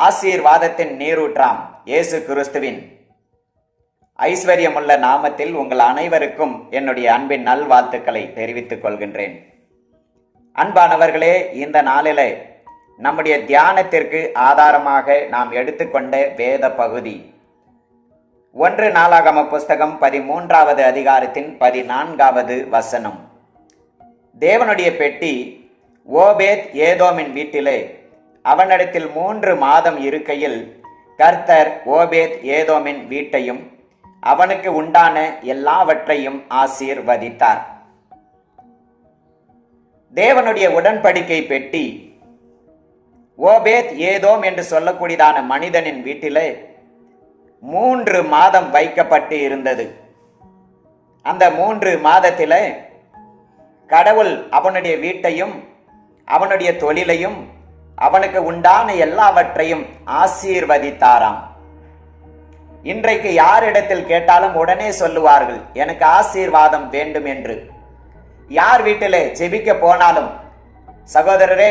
ஆசீர்வாதத்தின் நீரூற்றாம் இயேசு கிறிஸ்துவின் ஐஸ்வர்யமுள்ள நாமத்தில் உங்கள் அனைவருக்கும் என்னுடைய அன்பின் நல்வாழ்த்துக்களை தெரிவித்துக் கொள்கின்றேன். அன்பானவர்களே, இந்த நாளிலே நம்முடைய தியானத்திற்கு ஆதாரமாக நாம் எடுத்துக்கொண்ட வேத பகுதி 1 நாளாகம புஸ்தகம் 13வது அதிகாரத்தின் 14வது வசனம். தேவனுடைய பெட்டி ஓபேத் ஏதோமின் வீட்டிலே அவனிடத்தில் 3 மாதம் இருக்கையில் கர்த்தர் ஓபேத் ஏதோமின் வீட்டையும் அவனுக்கு உண்டான எல்லாவற்றையும் ஆசீர்வதித்தார். தேவனுடைய உடன்படிக்கை பெட்டி ஓபேத் ஏதோம் என்று சொல்லக்கூடியதான மனிதனின் வீட்டிலே 3 மாதம் வைக்கப்பட்டு இருந்தது. அந்த 3 மாதத்திலே கடவுள் அவனுடைய வீட்டையும் அவனுடைய தொழிலையும் அவனுக்கு உண்டான எல்லாவற்றையும் ஆசீர்வதித்தாராம். இன்றைக்கு யாரிடத்தில் கேட்டாலும் உடனே சொல்லுவார்கள், எனக்கு ஆசீர்வாதம் வேண்டும் என்று. யார் வீட்டிலே ஜெபிக்க போனாலும், சகோதரரே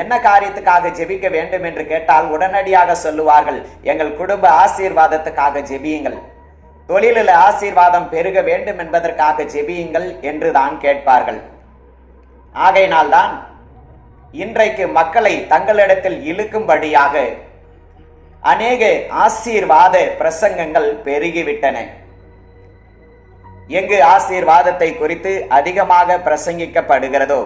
என்ன காரியத்துக்காக ஜெபிக்க வேண்டும் என்று கேட்டால் உடனடியாக சொல்லுவார்கள், எங்கள் குடும்ப ஆசீர்வாதத்துக்காக ஜெபியுங்கள், தொழிலில் ஆசீர்வாதம் பெருக வேண்டும் என்பதற்காக ஜெபியுங்கள் என்று தான் கேட்பார்கள். ஆகையினால்தான் இன்றைக்கு மக்களை தங்களிடத்தில் இழுக்கும்படியாக அநேக ஆசீர்வாத பிரசங்கங்கள் பெருகிவிட்டன. எங்கு ஆசீர்வாதத்தை குறித்து அதிகமாக பிரசங்கிக்கப்படுகிறதோ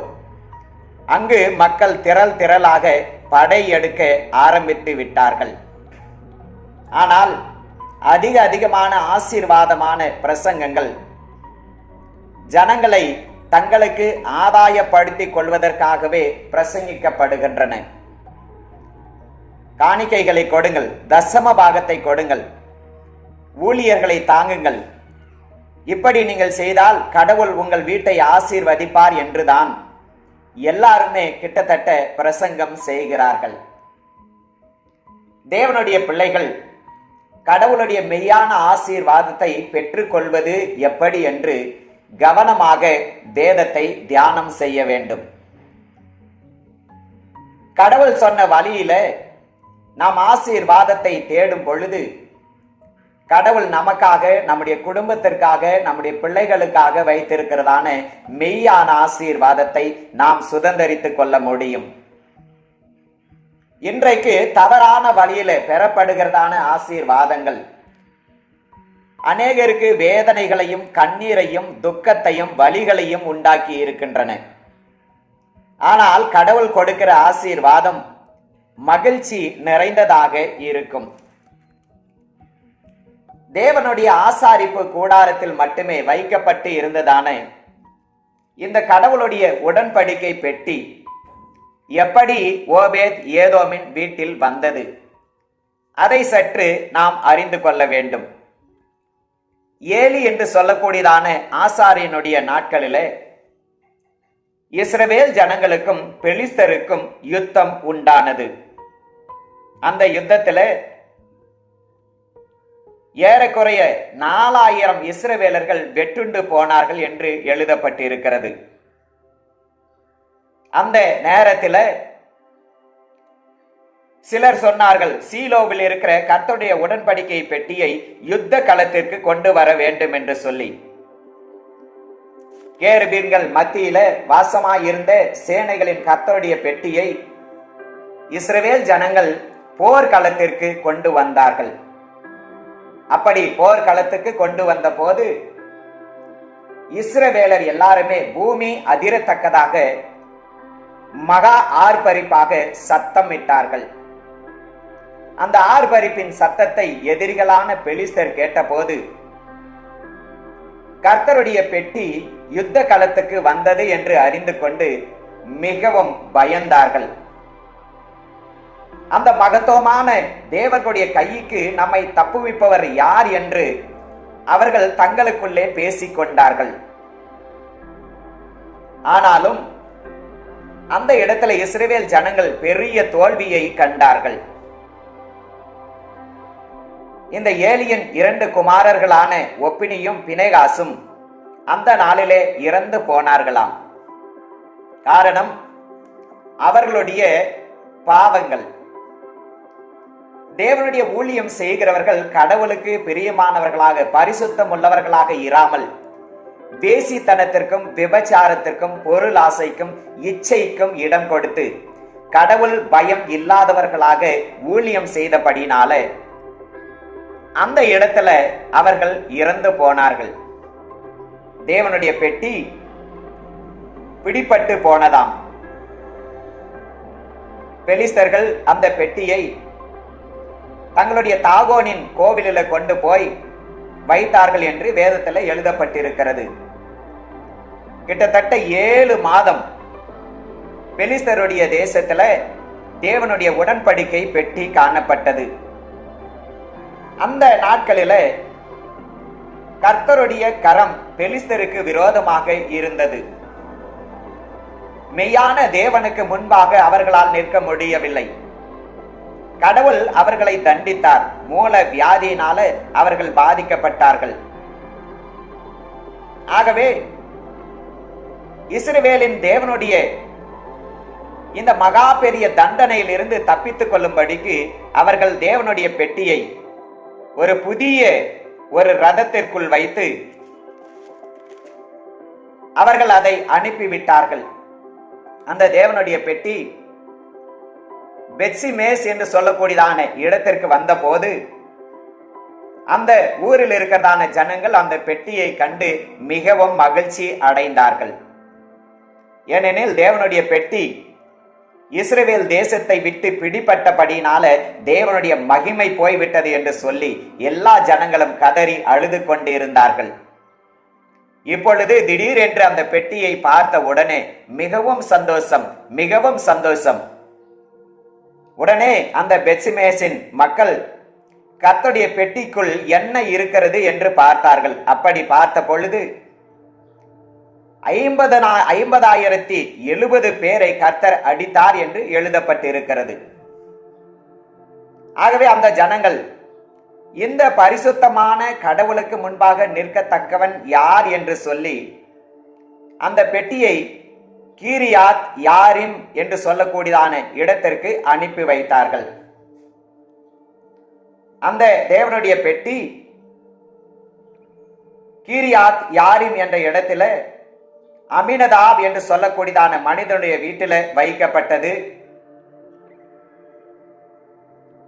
அங்கு மக்கள் திரளாக படையெடுக்க ஆரம்பித்து விட்டார்கள். ஆனால் அதிகமான ஆசீர்வாதமான பிரசங்கங்கள் ஜனங்களை தங்களுக்கு ஆதாயப்படுத்திக் கொள்வதற்காகவே பிரசங்கிக்கப்படுகின்றன. காணிக்கைகளை கொடுங்கள், தசம பாகத்தை கொடுங்கள், ஊழியர்களை தாங்குங்கள், இப்படி நீங்கள் செய்தால் கடவுள் உங்கள் வீட்டை ஆசீர்வதிப்பார் என்றுதான் எல்லாருமே கிட்டத்தட்ட பிரசங்கம் செய்கிறார்கள். தேவனுடைய பிள்ளைகள் கடவுளுடைய மெய்யான ஆசீர்வாதத்தை பெற்றுக்கொள்வது எப்படி என்று கவனமாக வேதத்தை தியானம் செய்ய வேண்டும். கடவுள் சொன்ன வழியில நாம் ஆசீர்வாதத்தை தேடும் பொழுது கடவுள் நமக்காக, நம்முடைய குடும்பத்திற்காக, நம்முடைய பிள்ளைகளுக்காக வைத்திருக்கிறதான மெய்யான ஆசீர்வாதத்தை நாம் சுதந்தரித்துக் கொள்ள முடியும். இன்றைக்கு தவறான வழியில பெறப்படுகிறதான ஆசீர்வாதங்கள் அநேகருக்கு வேதனைகளையும் கண்ணீரையும் துக்கத்தையும் வலிகளையும் உண்டாக்கி இருக்கின்றன. ஆனால் கடவுள் கொடுக்கிற ஆசீர்வாதம் மகிழ்ச்சி நிறைந்ததாக இருக்கும். தேவனுடைய ஆசாரிப்பு கூடாரத்தில் மட்டுமே வைக்கப்பட்டு இருந்ததான இந்த கடவுளுடைய உடன்படிக்கை பெட்டி எப்படி ஓபேத் ஏதோமின் வீட்டில் வந்தது, அதை சற்று நாம் அறிந்து கொள்ள வேண்டும். ஏலி என்று சொல்லக்கூடியதான ஆசாரியனுடைய நாட்களிலே இஸ்ரவேல் ஜனங்களுக்கும் பெலிஸ்தருக்கும் யுத்தம் உண்டானது. அந்த யுத்தத்தில் ஏறக்குறைய 4000 இஸ்ரவேலர்கள் வெட்டுண்டு போனார்கள் என்று எழுதப்பட்டிருக்கிறது. அந்த நேரத்தில் சிலர் சொன்னார்கள், சீலோவில் இருக்கிற கர்த்தருடைய உடன்படிக்கை பெட்டியை யுத்த களத்திற்கு கொண்டு வர வேண்டும் என்று சொல்லி. கேருபீன்கள் மத்தியில வாசமாயிருந்த சேனைகளின் கர்த்தருடைய பெட்டியை இஸ்ரவேல் ஜனங்கள் போர்க்களத்திற்கு கொண்டு வந்தார்கள். அப்படி போர்க்களத்துக்கு கொண்டு வந்த போது இஸ்ரவேலர் எல்லாருமே பூமி அதிரத்தக்கதாக மகா ஆர்ப்பரிப்பாக சத்தமிட்டார்கள். அந்த ஆர்ப்பரிப்பின் சத்தத்தை எதிரிகளான பெலிஸ்தர் கேட்டபோது கர்த்தருடைய பெட்டி யுத்த களத்துக்கு வந்தது என்று அறிந்து கொண்டு மிகவும் பயந்தார்கள். அந்த மகத்துவமான தேவனுடைய கைக்கு நம்மை தப்புவிப்பவர் யார் என்று அவர்கள் தங்களுக்குள்ளே பேசிக்கொண்டார்கள். ஆனாலும் அந்த இடத்துல இஸ்ரவேல் ஜனங்கள் பெரிய தோல்வியை கண்டார்கள். இந்த ஏலியின் 2 குமாரர்களான ஒப்பினியும் பினேகாசும் அந்த நாளிலே இறந்து போனார்களாம். காரணம் அவர்களுடைய பாவங்கள். தேவனுடைய ஊழியம் செய்கிறவர்கள் கடவுளுக்கு பிரியமானவர்களாக, பரிசுத்தம் உள்ளவர்களாக இராமல் வேசித்தனத்திற்கும் விபச்சாரத்திற்கும் பொருள் ஆசைக்கும் இச்சைக்கும் இடம் கொடுத்து கடவுள் பயம் இல்லாதவர்களாக ஊழியம் செய்தபடினால அந்த இடத்துல அவர்கள் இறந்து போனார்கள். தேவனுடைய பெட்டி பிடிபட்டு போனதாம். பெலிஸ்தர்கள் அந்த பெட்டியை தங்களுடைய தாகோனின் கோவிலில் கொண்டு போய் வைத்தார்கள் என்று வேதத்தில் எழுதப்பட்டிருக்கிறது. கிட்டத்தட்ட 7 மாதம் பெலிஸ்தருடைய தேசத்துல தேவனுடைய உடன்படிக்கை பெட்டி காணப்பட்டது. அந்த நாட்களில கர்த்தருடைய கரம் பெலிஸ்தருக்கு விரோதமாக இருந்தது. மெய்யான தேவனுக்கு முன்பாக அவர்களால் நிற்க முடியவில்லை. கடவுள் அவர்களை தண்டித்தார். மூல வியாதியினால அவர்கள் பாதிக்கப்பட்டார்கள். ஆகவே இஸ்ரவேலின் தேவனுடைய இந்த மகா பெரிய தண்டனையில் இருந்து தப்பித்துக் கொள்ளும்படிக்கு அவர்கள் தேவனுடைய பெட்டியை ஒரு புதிய ஒரு ரதத்திற்குள் வைத்து அவர்கள் அதை அனுப்பிவிட்டார்கள். அந்த தேவனுடைய பெட்டி பெத்சிமேஸ் என்று சொல்லக்கூடியதான இடத்திற்கு வந்த போது அந்த ஊரில் இருக்கிறதான ஜனங்கள் அந்த பெட்டியை கண்டு மிகவும் மகிழ்ச்சி அடைந்தார்கள். ஏனெனில் தேவனுடைய பெட்டி இஸ்ரவேல் தேசத்தை விட்டு பிடிபட்டபடினால தேவனுடைய மகிமை போய்விட்டது என்று சொல்லி எல்லா ஜனங்களும் கதறி அழுது கொண்டிருந்தார்கள். இப்பொழுது திடீரென்று அந்த பெட்டியை பார்த்த உடனே மிகவும் சந்தோஷம், மிகவும் சந்தோஷம். உடனே அந்த பெத்சிமேசின் மக்கள் கர்த்தருடைய பெட்டிக்குள் என்ன இருக்கிறது என்று பார்த்தார்கள். அப்படி பார்த்த பொழுது 50,070 பேரை கர்த்தர் அடித்தார் என்று எழுதப்பட்டிருக்கிறது. ஆகவே அந்த ஜனங்கள் இந்த பரிசுத்தமான கடவுளுக்கு முன்பாக நிற்கத்தக்கவன் யார் என்று சொல்லி அந்த பெட்டியை கீரியாத் யாரிம் என்று சொல்லக்கூடியதான இடத்திற்கு அனுப்பி வைத்தார்கள். அந்த தேவனுடைய பெட்டி கீரியாத் யாரிம் என்ற இடத்துல அமினதாப் என்று சொல்லக்கூடியதான மனிதனுடைய வீட்டில் வைக்கப்பட்டது.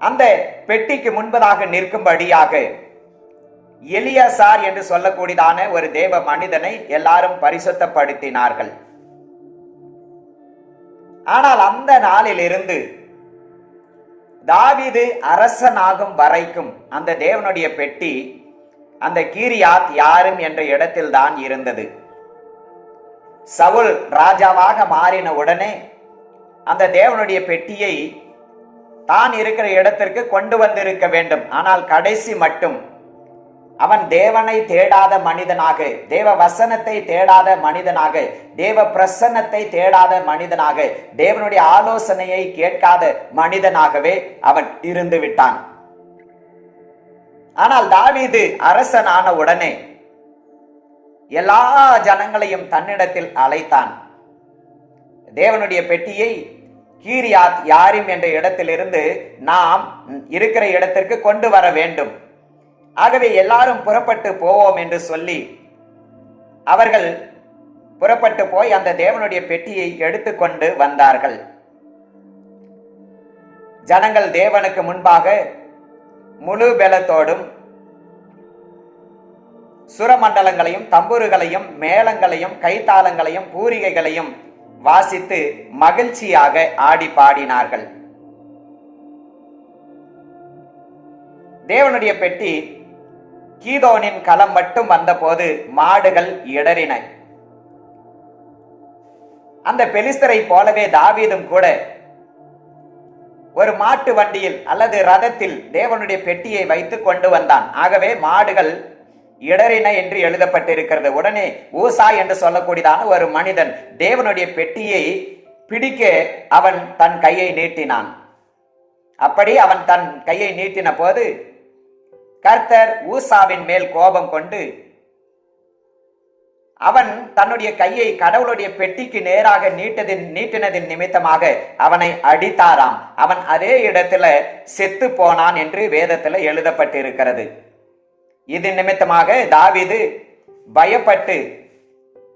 அந்த பெட்டிக்கு முன்பதாக நிற்கும்படியாக எலியாசார் என்று சொல்லக்கூடியதான ஒரு தேவ மனிதனை எல்லாரும் பரிசுத்தப்படுத்தினார்கள். ஆனால் அந்த நாளிலிருந்து தாவீது அரசனாகும் வரைக்கும் அந்த தேவனுடைய பெட்டி அந்த கீரியாத் யாரிம் என்ற இடத்தில் தான் இருந்தது. சவுல் ராஜாவாக மாறின உடனே அந்த தேவனுடைய பெட்டியை தான் இருக்கிற இடத்திற்கு கொண்டு வந்திருக்க வேண்டும். ஆனால் கடைசி மட்டும் அவன் தேவனை தேடாத மனிதனாக, தேவ வசனத்தை தேடாத மனிதனாக, தேவ பிரசன்னத்தை தேடாத மனிதனாக, தேவனுடைய ஆலோசனையை கேட்காத மனிதனாகவே அவன் இருந்து விட்டான். ஆனால் தாவீது அரசனான உடனே எல்லா ஜனங்களையும் தன்னிடத்தில் அழைத்தான். தேவனுடைய பெட்டியை கீரியாத் யாரிம் என்ற இடத்திலிருந்து நாம் இருக்கிற இடத்திற்கு கொண்டு வர வேண்டும். ஆகவே எல்லாரும் புறப்பட்டு போவோம் என்று சொல்லி அவர்கள் புறப்பட்டு போய் அந்த தேவனுடைய பெட்டியை எடுத்துக்கொண்டு வந்தார்கள். ஜனங்கள் தேவனுக்கு முன்பாக முழு பலத்தோடும் சுரமண்டலங்களையும் தம்புருகளையும் மேளங்களையும் கைத்தாளங்களையும் பூரிகைகளையும் வாசித்து மகிழ்ச்சியாக ஆடி பாடினார்கள். தேவனுடைய பெட்டி கீதோனின் களம் மட்டும் வந்தபோது மாடுகள் இடறின. அந்த பெலிஸ்தரை போலவே தாவீதும் கூட ஒரு மாட்டு வண்டியில் அல்லது ரதத்தில் தேவனுடைய பெட்டியை வைத்து கொண்டு வந்தான். ஆகவே மாடுகள் இடறின என்று எழுதப்பட்டிருக்கிறது. உடனே ஊசா என்று சொல்லக்கூடியதான ஒரு மனிதன் தேவனுடைய பெட்டியை பிடிக்க அவன் தன் கையை நீட்டினான். அப்படி அவன் தன் கையை நீட்டின போது கர்த்தர் ஊசாவின் மேல் கோபம் கொண்டு அவன் தன்னுடைய கையை கடவுளுடைய பெட்டிக்கு நேராக நீட்டினதின் நிமித்தமாக அவனை அடித்தாராம். அவன் அதே இடத்துல செத்து போனான் என்று வேதத்துல எழுதப்பட்டிருக்கிறது. இது நிமித்தமாக தாவீது பயப்பட்டு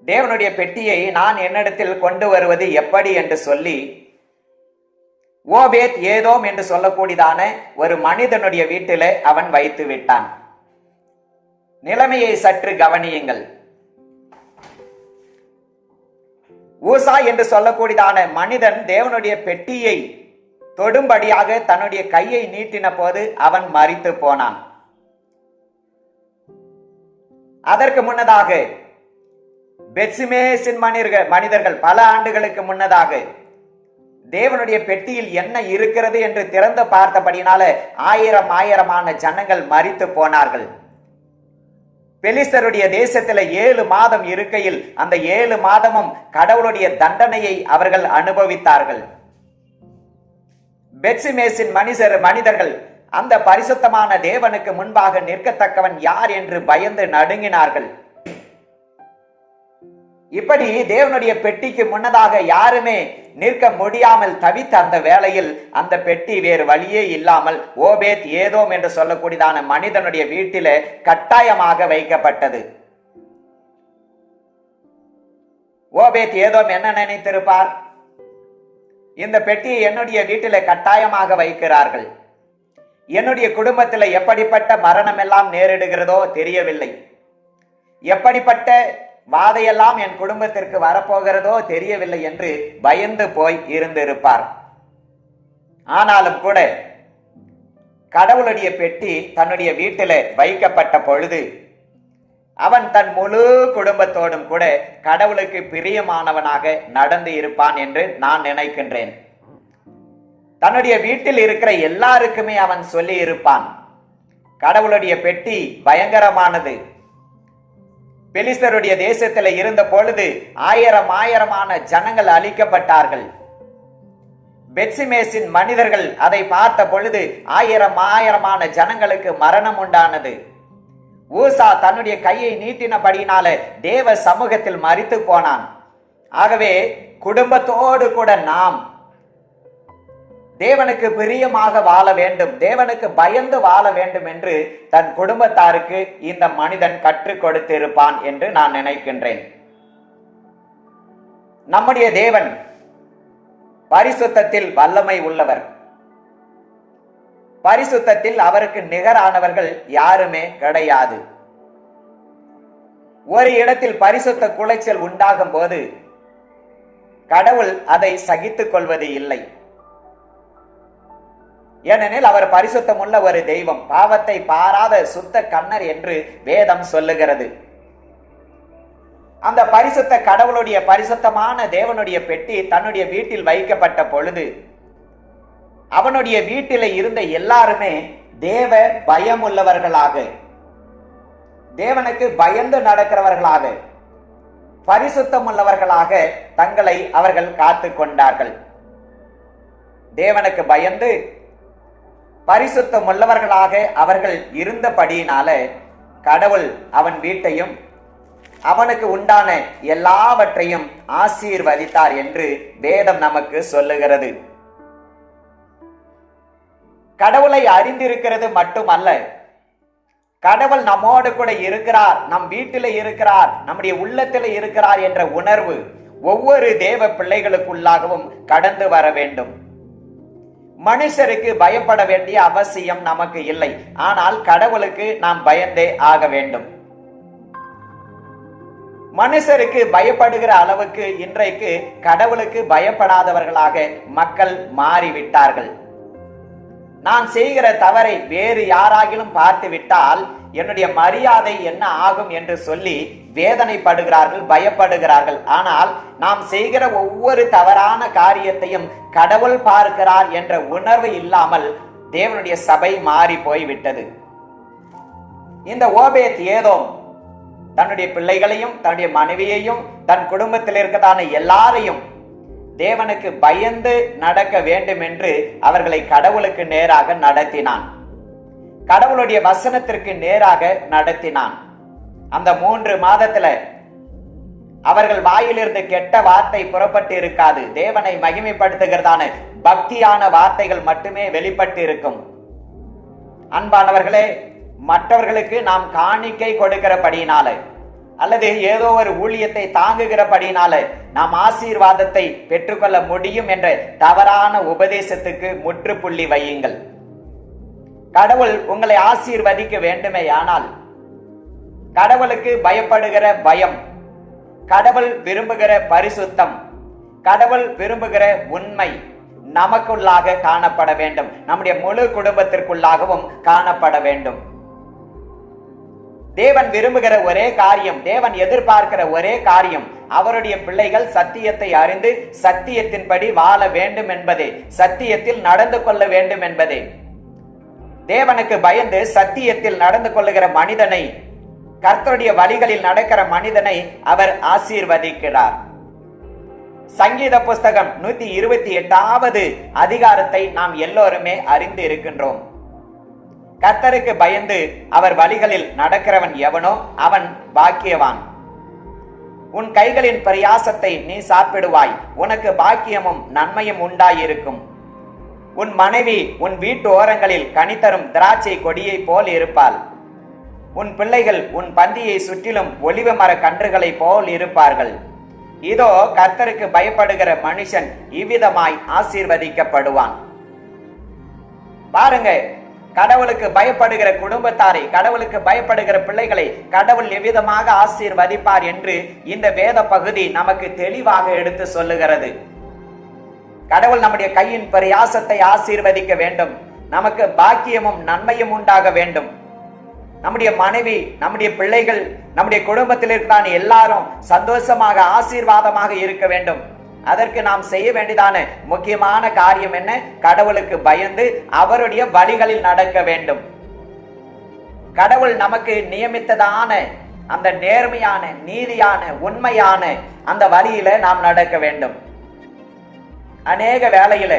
தேவனுடைய பெட்டியை நான் என்னிடத்தில் கொண்டு வருவது எப்படி என்று சொல்லி ஓபேத் ஏதோம் என்று சொல்லக்கூடியதான ஒரு மனிதனுடைய வீட்டிலே அவன் வைத்து விட்டான். நிலைமையை சற்று கவனியுங்கள். ஊசா என்று சொல்லக்கூடியதான மனிதன் தேவனுடைய பெட்டியை தொடும்படியாக தன்னுடைய கையை நீட்டின போது அவன் மரித்து போனான். அதற்கு முன்னதாக பெத்சிமேசின் மனிதர்கள் பல ஆண்டுகளுக்கு முன்னதாக தேவனுடைய பெட்டியில் என்ன இருக்கிறது என்று திறந்து பார்த்தபடினால ஆயிரமான ஜனங்கள் மரித்து போனார்கள். பெலிஸ்தருடைய தேசத்தில் 7 மாதம் இருக்கையில் அந்த 7 மாதமும் கடவுளுடைய தண்டனையை அவர்கள் அனுபவித்தார்கள். பெத்சிமேசின் மனிதர்கள் அந்த பரிசுத்தமான தேவனுக்கு முன்பாக நிற்கத்தக்கவன் யார் என்று பயந்து நடுங்கினார்கள். இப்படி தேவனுடைய பெட்டிக்கு முன்னதாக யாருமே நிற்க முடியாமல் தவித்த அந்த வேளையில் அந்த பெட்டி வேறு வழியே இல்லாமல் ஓபேத் ஏதோம் என்று சொல்லக்கூடியதான மனிதனுடைய வீட்டிலே கட்டாயமாக வைக்கப்பட்டது. ஓபேத் ஏதோம் என்ன நினைத்திருப்பார்? இந்த பெட்டியை என்னுடைய வீட்டிலே கட்டாயமாக வைக்கிறார்கள், என்னுடைய குடும்பத்தில் எப்படிப்பட்ட மரணம் எல்லாம் நேரிடுகிறதோ தெரியவில்லை, எப்படிப்பட்ட வாதையெல்லாம் என் குடும்பத்திற்கு வரப்போகிறதோ தெரியவில்லை என்று பயந்து போய் இருந்திருப்பார். ஆனாலும் கூட கடவுளுடைய பெட்டி தன்னுடைய வீட்டில் வைக்கப்பட்ட பொழுது அவன் தன் முழு குடும்பத்தோடும் கூட கடவுளுக்கு பிரியமானவனாக நடந்து இருப்பான் என்று நான் நினைக்கின்றேன். தன்னுடைய வீட்டில் இருக்கிற எல்லாருக்குமே அவன் சொல்லி இருப்பான், கடவுளுடைய பெட்டி பயங்கரமானது. பெலிஸ்தருடைய தேசத்தில் இருந்த பொழுது ஆயிரமான ஜனங்கள் அழிக்கப்பட்டார்கள். பெத்சிமேசின் மனிதர்கள் அதை பார்த்த பொழுது ஆயிரமான ஜனங்களுக்கு மரணம் உண்டானது. ஊசா தன்னுடைய கையை நீட்டினபடினால தேவ சமூகத்தில் மரித்து போனான். ஆகவே குடும்பத்தோடு கூட நாம் தேவனுக்கு பிரியமாக வாழ வேண்டும், தேவனுக்கு பயந்து வாழ வேண்டும் என்று தன் குடும்பத்தாருக்கு இந்த மனிதன் கற்றுக் கொடுத்திருப்பான் என்று நான் நினைக்கின்றேன். நம்முடைய தேவன் பரிசுத்தத்தில் வல்லமை உள்ளவர். பரிசுத்தத்தில் அவருக்கு நிகரானவர்கள் யாருமே கிடையாது. ஒரு இடத்தில் பரிசுத்த குலைச்சல் உண்டாகும் போது கடவுள் அதை சகித்துக் கொள்வது இல்லை. ஏனெனில் அவர் பரிசுத்தம் உள்ள ஒரு தெய்வம், பாவத்தை பாராத சுத்த கண்ணர் என்று வேதம் சொல்லுகிறது. அந்த பரிசுத்த கடவுளுடைய பரிசுத்தமான தேவனுடைய பெட்டி தன்னுடைய வீட்டில் வைக்கப்பட்ட பொழுது அவனுடைய வீட்டில் இருந்த எல்லாருமே தேவ பயம் உள்ளவர்களாக, தேவனுக்கு பயந்து நடக்கிறவர்களாக, பரிசுத்தம் உள்ளவர்களாக தங்களை அவர்கள் காத்து கொண்டார்கள். தேவனுக்கு பயந்து பரிசுத்தம் உள்ளவர்களாக அவர்கள் இருந்தபடியினால கடவுள் அவன் வீட்டையும் அவனுக்கு உண்டான எல்லாவற்றையும் ஆசீர்வதித்தார் என்று வேதம் நமக்கு சொல்லுகிறது. கடவுளை அறிந்திருக்கிறது மட்டுமல்ல, கடவுள் நம்மோடு கூட இருக்கிறார், நம் வீட்டில் இருக்கிறார், நம்முடைய உள்ளத்தில் இருக்கிறார் என்ற உணர்வு ஒவ்வொரு தேவ பிள்ளைகளுக்குள்ளாகவும் கடந்து வர வேண்டும். மனுஷருக்கு பயப்பட வேண்டிய அவசியம் நமக்கு இல்லை, ஆனால் கடவுளுக்கு நாம் பயந்தே ஆக வேண்டும். மனுஷருக்கு பயப்படுகிற அளவுக்கு இன்றைக்கு கடவுளுக்கு பயப்படாதவர்களாக மக்கள் மாறிவிட்டார்கள். நான் செய்கிற தவறை வேறு யாராகிலும் பார்த்து விட்டால் என்னுடைய மரியாதை என்ன ஆகும் என்று சொல்லி வேதனைப்படுகிறார்கள், பயப்படுகிறார்கள். ஆனால் நாம் செய்கிற ஒவ்வொரு தவறான காரியத்தையும் கடவுள் பார்க்கிறார் என்ற உணர்வு இல்லாமல் தேவனுடைய சபை மாறி போய்விட்டது. இந்த ஓபேத் ஏதோம் தன்னுடைய பிள்ளைகளையும் தன்னுடைய மனைவியையும் தன் குடும்பத்தில் இருக்கதான எல்லாரையும் தேவனுக்கு பயந்து நடக்க வேண்டும் என்று அவர்களை கடவுளுக்கு நேராக நடத்தினான், கடவுளுடைய வசனத்திற்கு நேராக நடத்தினான். அந்த 3 மாதத்துல அவர்கள் வாயிலிருந்து கெட்ட வார்த்தை புறப்பட்டு இருக்காது. தேவனை மகிமைப்படுத்துகிறதான பக்தியான வார்த்தைகள் மட்டுமே வெளிப்பட்டு இருக்கும். அன்பானவர்களே, மற்றவர்களுக்கு நாம் காணிக்கை கொடுக்கிறபடினால அல்லது ஏதோ ஒரு ஊழியத்தை தாங்குகிறபடினால நாம் ஆசீர்வாதத்தை பெற்றுக்கொள்ள முடியும் என்ற தவறான உபதேசத்துக்கு முற்றுப்புள்ளி வையுங்கள். கடவுள் உங்களை ஆசீர்வதிக்க வேண்டுமேயானால் கடவுளுக்கு பயப்படுகிற பயம், கடவுள் விரும்புகிற பரிசுத்தம், கடவுள் விரும்புகிற உண்மை நமக்குள்ளாக காணப்பட வேண்டும். நம்முடைய முழு குடும்பத்திற்குள்ளாகவும் காணப்பட வேண்டும். தேவன் விரும்புகிற ஒரே காரியம், தேவன் எதிர்பார்க்கிற ஒரே காரியம், அவருடைய பிள்ளைகள் சத்தியத்தை அறிந்து சத்தியத்தின்படி வாழ வேண்டும் என்பதே, சத்தியத்தில் நடந்து கொள்ள வேண்டும் என்பதே. தேவனுக்கு பயந்து சத்தியத்தில் நடந்து கொள்ளுகிற மனிதனை, கர்த்தருடைய வழிகளில் நடக்கிற மனிதனை அவர் ஆசீர்வதிக்கிறார். சங்கீத புஸ்தகம் 128வது அதிகாரத்தை நாம் எல்லோருமே அறிந்து இருக்கின்றோம். கர்த்தருக்கு பயந்து அவர் வழிகளில் நடக்கிறவன் எவனோ அவன் பாக்கியவான். உன் கைகளின் பிரயாசத்தை நீ சாப்பிடுவாய், உனக்கு பாக்கியமும் நன்மையும் உண்டாயிருக்கும். உன் மனைவி உன் வீட்டு ஓரங்களில் கனிதரும் திராட்சை கொடியை போல் இருப்பாள். உன் பிள்ளைகள் உன் பந்தியை சுற்றிலும் ஒலிவ மர கன்றுகளை போல் இருப்பார்கள். இதோ கர்த்தருக்கு பயப்படுகிற மனுஷன் இவ்விதமாய் ஆசீர்வதிக்கப்படுவான். பாருங்க, கடவுளுக்கு பயப்படுகிற குடும்பத்தாரை, கடவுளுக்கு பயப்படுகிற பிள்ளைகளை கடவுள் எவ்விதமாக ஆசீர்வதிப்பார் என்று இந்த வேத பகுதி நமக்கு தெளிவாக எடுத்து சொல்லுகிறது. கடவுள் நம்முடைய கையின் பிரயாசத்தை ஆசீர்வதிக்க வேண்டும். நமக்கு பாக்கியமும் நன்மையும் உண்டாக வேண்டும். நம்முடைய மனைவி, நம்முடைய பிள்ளைகள், நம்முடைய குடும்பத்தில் இருக்கிற எல்லாரும் சந்தோஷமாக ஆசீர்வாதமாக இருக்க வேண்டும். அதற்கு நாம் செய்ய வேண்டியதான முக்கியமான காரியம் என்ன? கடவுளுக்கு பயந்து அவருடைய வழிகளில் நடக்க வேண்டும். கடவுள் நமக்கு நியமித்ததான அந்த நேர்மையான, நீதியான, உண்மையான அந்த வழியில நாம் நடக்க வேண்டும். அநேக வேளையில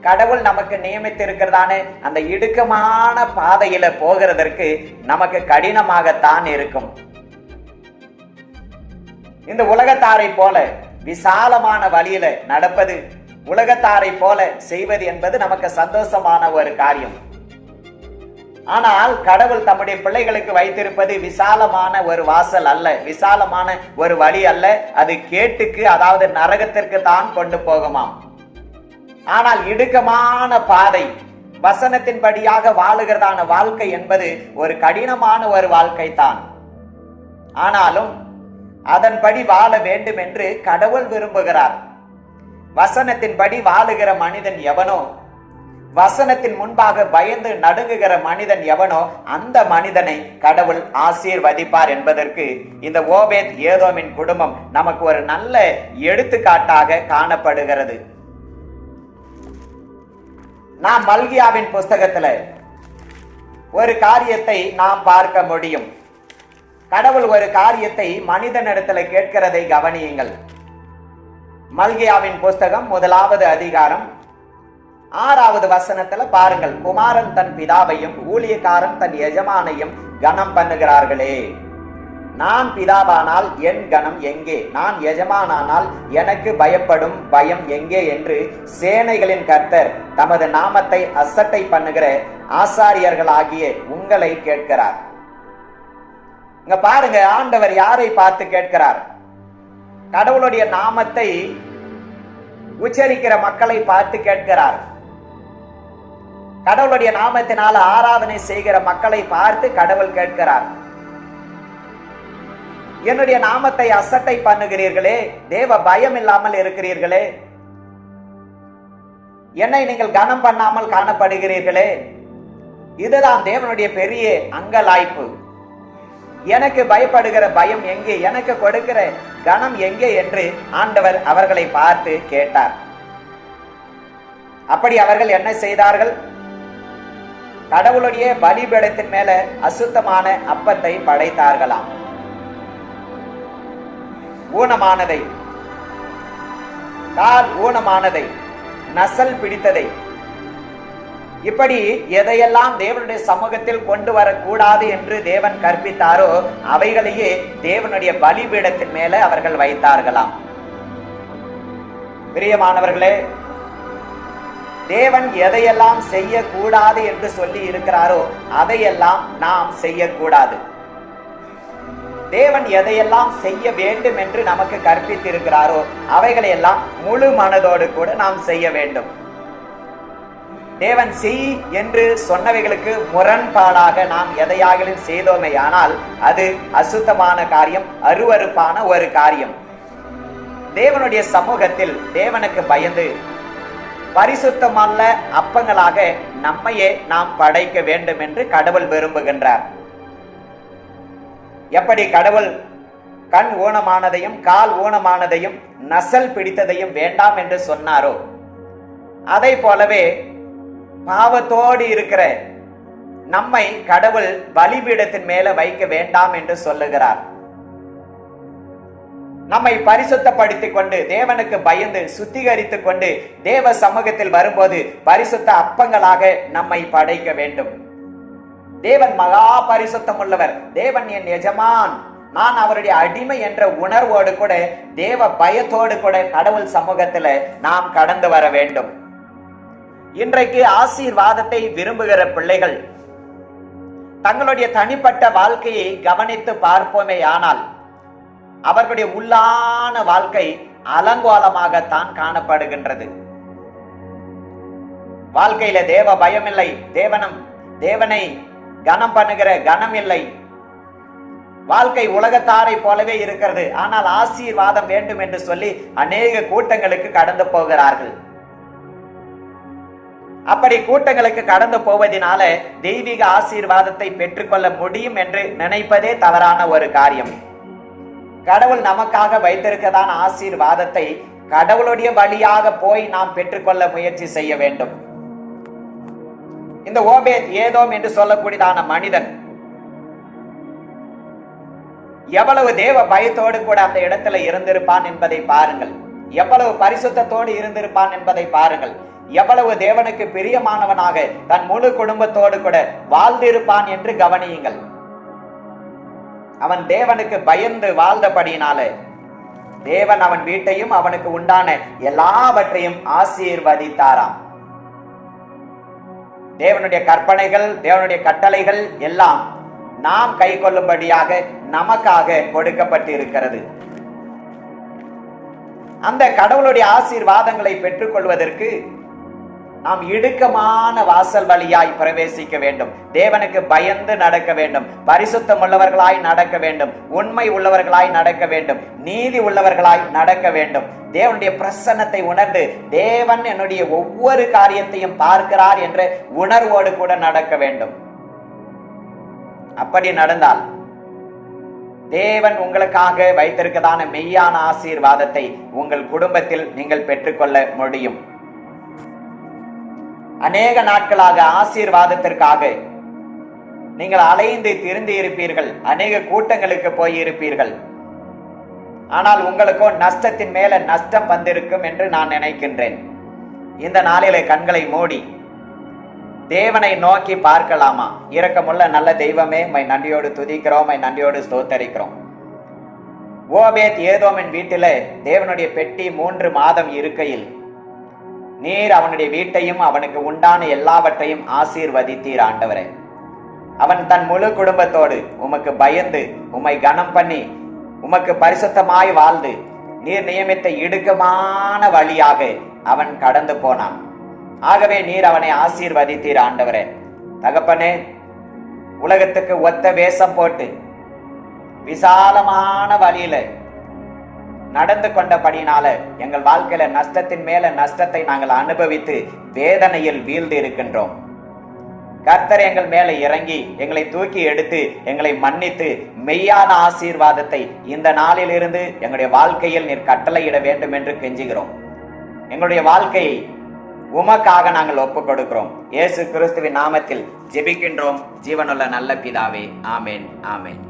கடவுள் நமக்கு நியமித்திருக்கிறதான அந்த இடுக்கமான பாதையில போகிறதற்கு நமக்கு கடினமாகத்தான் இருக்கும். இந்த உலகத்தாரை போல விசாலமான வழியில நடப்பது, உலகத்தாரை போல செய்வது என்பது நமக்கு சந்தோஷமான ஒரு காரியம். ஆனால் கடவுள் தம்முடைய பிள்ளைகளுக்கு வைத்திருப்பது விசாலமான ஒரு வாசல் அல்ல, விசாலமான ஒரு வழி அல்ல. அது கேட்டுக்கு, அதாவது நரகத்திற்கு தான் கொண்டு போகுமாம். ஆனால் இடுக்கமான பாதை, வசனத்தின்படியாக வாழுகிறதான வாழ்க்கை என்பது ஒரு கடினமான ஒரு வாழ்க்கை தான். ஆனாலும் அதன்படி வாழ வேண்டும் என்று கடவுள் விரும்புகிறார். வசனத்தின்படி வாழுகிற மனிதன் எவனோ, வசனத்தின் முன்பாக பயந்து நடுங்குகிற மனிதன் எவனோ அந்த மனிதனை கடவுள் ஆசீர்வதிப்பார் என்பதற்கு இந்த ஓபேத் ஏதோமின் குடும்பம் நமக்கு ஒரு நல்ல எடுத்துக்காட்டாக காணப்படுகிறது. நாம் மல்கியாவின் புஸ்தகத்துல ஒரு காரியத்தை நாம் பார்க்க முடியும். கடவுள் ஒரு காரியத்தை மனிதனிடத்துல கேட்கிறதை கவனியுங்கள். மல்கியாவின் புஸ்தகம் 1வது அதிகாரம் 6வது வசனத்துல பாருங்கள். குமாரன் தன் பிதாவையும் ஊழியக்காரன் தன் எஜமானையும் கனம் பண்ணுகிறார்களே. நான் பிதாவானால் என் கனம் எங்கே? நான் எஜமானானால் எனக்கு பயப்படும் பயம் எங்கே என்று சேனைகளின் கர்த்தர் தமது நாமத்தை அசட்டை பண்ணுகிற ஆசாரியர்களாகிய உங்களை கேட்கிறார். இங்க பாருங்க, ஆண்டவர் யாரை பார்த்து கேட்கிறார்? கடவுளுடைய நாமத்தை உச்சரிக்கிற மக்களை பார்த்து கேட்கிறார். கடவுளுடைய நாமத்தினால ஆராதனை செய்கிற மக்களை பார்த்து கடவுள் கேட்கிறார். என்னுடைய நாமத்தை அசட்டை பண்ணுகிறீர்களே, தேவ பயம் இல்லாமல் இருக்கிறீர்களே, என்னை நீங்கள் கனம் பண்ணாமல் காணப்படுகிறீர்களே, இதுதான் தேவனுடைய பெரிய அங்கலாய்ப்பு. எனக்கு பயப்படுகிற பயம் எங்கே? எனக்கு கொடுக்கிற கனம் எங்கே என்று ஆண்டவர் அவர்களை பார்த்து கேட்டார். அப்படி அவர்கள் என்ன செய்தார்கள்? கடவுளுடைய பலிபீடத்தின் மேல அசுத்தமான அப்பத்தை படைத்தார்களாம். ஊனமானதை, கால் ஊனமானதை, நசல் பிடித்ததை, இப்படி எதையெல்லாம் தேவனுடைய சமூகத்தில் கொண்டு வரக்கூடாது என்று தேவன் கற்பித்தாரோ அவைகளையே தேவனுடைய பலிபீடத்தின் மேல அவர்கள் வைத்தார்களாம். பிரியமானவர்களே, தேவன் எதையெல்லாம் செய்யக்கூடாது என்று சொல்லி இருக்கிறாரோ அதையெல்லாம் நாம் செய்யக்கூடாது. தேவன் எதையெல்லாம் செய்ய வேண்டும் என்று நமக்கு கற்பித்திருக்கிறாரோ அவைகளை எல்லாம் முழு மனதோடு கூட நாம் செய்ய வேண்டும். தேவன் செய் என்று சொன்னவைகளுக்கு முரண்பாடாக நாம் எதையாகிலும் செய்தோமே ஆனால் அது அசுத்தமான காரியம், அருவருப்பான ஒரு காரியம். தேவனுடைய சமூகத்தில் தேவனுக்கு பயந்து பரிசுத்தமல்ல அப்பங்களாக நம்மையே நாம் படைக்க வேண்டும் என்று கடவுள் விரும்புகின்றார். எப்படி கடவுள் கண் ஊனமானதையும் கால் ஊனமானதையும் நசல் பிடித்ததையும் வேண்டாம் என்று சொன்னாரோ அதை போலவே பாவத்தோடு இருக்கிற நம்மை கடவுள் பலிபீடத்தின் மேல வைக்க வேண்டாம் என்று சொல்லுகிறார். நம்மை பரிசுத்தப்படுத்திக் கொண்டு தேவனுக்கு பயந்து சுத்திகரித்துக் கொண்டு தேவ சமூகத்தில் வரும்போது பரிசுத்த அப்பங்களாக நம்மை படைக்க வேண்டும். தேவன் மகா பரிசுத்தம் உள்ளவர். தேவன் என் எஜமான், நான் அவருடைய அடிமை என்ற உணர்வோடு கூட தேவ பயத்தோடு கூட கடவுள் சமூகத்தில் நாம் கடந்து வர வேண்டும். இன்றைக்கு ஆசீர்வாதத்தை விரும்புகிற பிள்ளைகள் தங்களுடைய தனிப்பட்ட வாழ்க்கையை கவனித்து பார்ப்போமே ஆனால் அவர்களுடைய உள்ளான வாழ்க்கை அலங்கோலமாகத்தான் காணப்படுகின்றது. வாழ்க்கையில தேவ பயம் இல்லை, தேவனை கனம் பண்ணுகிற கனம் இல்லை. வாழ்க்கை உலகத்தாரை போலவே இருக்கிறது. ஆனால் ஆசீர்வாதம் வேண்டும் என்று சொல்லி அநேக கூட்டங்களுக்கு கடந்து போகிறார்கள். அப்படி கூட்டங்களுக்கு கடந்து போவதனால தெய்வீக ஆசீர்வாதத்தை பெற்றுக்கொள்ள முடியும் என்று நினைப்பதே தவறான ஒரு காரியம். கடவுள் நமக்காக வைத்திருக்கதான ஆசீர்வாதத்தை கடவுளுடைய வழியாக போய் நாம் பெற்றுக்கொள்ள முயற்சி செய்ய வேண்டும். இந்த ஓபேத் ஏதோம் என்று சொல்லக்கூடியதான மனிதன் எவ்வளவு தேவ பயத்தோடு கூட அந்த இடத்துல இருந்திருப்பான் என்பதை பாருங்கள். எவ்வளவு பரிசுத்தத்தோடு இருந்திருப்பான் என்பதை பாருங்கள். எவ்வளவு தேவனுக்கு பிரியமானவனாக தன் முழு குடும்பத்தோடு கூட வாழ்ந்திருப்பான் என்று கவனியுங்கள். அவன் தேவனுக்கு பயந்து வாழ்ந்தபடியினால தேவன் அவன் வீட்டையும் அவனுக்கு உண்டான எல்லாவற்றையும் ஆசீர்வதித்தாராம். தேவனுடைய கற்பனைகள், தேவனுடைய கட்டளைகள் எல்லாம் நாம் கை கொள்ளும்படியாக நமக்காக கொடுக்கப்பட்டிருக்கிறது. அந்த கடவுளுடைய ஆசீர்வாதங்களை பெற்றுக் கொள்வதற்கு நாம் இடுக்கமான வாசல் வழியாய் பிரவேசிக்க வேண்டும். தேவனுக்கு பயந்து நடக்க வேண்டும். பரிசுத்தம் உள்ளவர்களாய் நடக்க வேண்டும். உண்மை உள்ளவர்களாய் நடக்க வேண்டும். நீதி உள்ளவர்களாய் நடக்க வேண்டும். தேவனுடைய பிரசன்னத்தை உணர்ந்து தேவன் என்னுடைய ஒவ்வொரு காரியத்தையும் பார்க்கிறார் என்ற உணர்வோடு கூட நடக்க வேண்டும். அப்படி நடந்தால் தேவன் உங்களுக்காக வைத்திருக்கதான மெய்யான ஆசீர்வாதத்தை உங்கள் குடும்பத்தில் நீங்கள் பெற்றுக்கொள்ள முடியும். அநேக நாட்களாக ஆசீர்வாதத்திற்காக நீங்கள் அலைந்து திரிந்து இருப்பீர்கள். அநேக கூட்டங்களுக்கு போய் இருப்பீர்கள். ஆனால் உங்களுக்கோ நஷ்டத்தின் மேல நஷ்டம் வந்திருக்கும் என்று நான் நினைக்கின்றேன். இந்த நாளிலே கண்களை மூடி தேவனை நோக்கி பார்க்கலாமா? இரக்கமுள்ள நல்ல தெய்வமே, மை நன்றியோடு துதிக்கிறோம், மை நன்றியோடு ஸ்தோத்தரிக்கிறோம். ஓபேத் ஏதோமின் வீட்டிலே தேவனுடைய பெட்டி 3 மாதம் இருக்கையில் நீர் அவனுடைய வீட்டையும் அவனுக்கு உண்டான எல்லாவற்றையும் ஆசீர்வதித்தீர் ஆண்டவரே. அவன் தன் முழு குடும்பத்தோடு உமக்கு பயந்து உம்மை கனம் பண்ணி உமக்கு பரிசுத்தமாய் வாழ்ந்து நீர் நியமித்த இடுக்கமான வழியாக அவன் கடந்து போனான். ஆகவே நீர் அவனை ஆசீர்வதித்தீர் ஆண்டவரே. தகப்பனே, உலகத்துக்கு ஒத்த வேஷம் போட்டு விசாலமான வழியில நடந்து கொண்டபடினால எங்கள் வாழ்க்கையில நஷ்டத்தின் மேல நஷ்டத்தை நாங்கள் அனுபவித்து வேதனையில் வீழ்ந்து இருக்கின்றோம். கர்த்தர் எங்கள் மேல இறங்கி எங்களை தூக்கி எடுத்து எங்களை மன்னித்து மெய்யான ஆசீர்வாதத்தை இந்த நாளிலிருந்து எங்களுடைய வாழ்க்கையில் நீர் கட்டளையிட வேண்டும் என்று கெஞ்சுகிறோம். எங்களுடைய வாழ்க்கையை உமக்காக நாங்கள் ஒப்புக் கொடுக்கிறோம். இயேசு கிறிஸ்துவின் நாமத்தில் ஜெபிக்கின்றோம் ஜீவனுள்ள நல்ல பிதாவே. ஆமேன், ஆமேன்.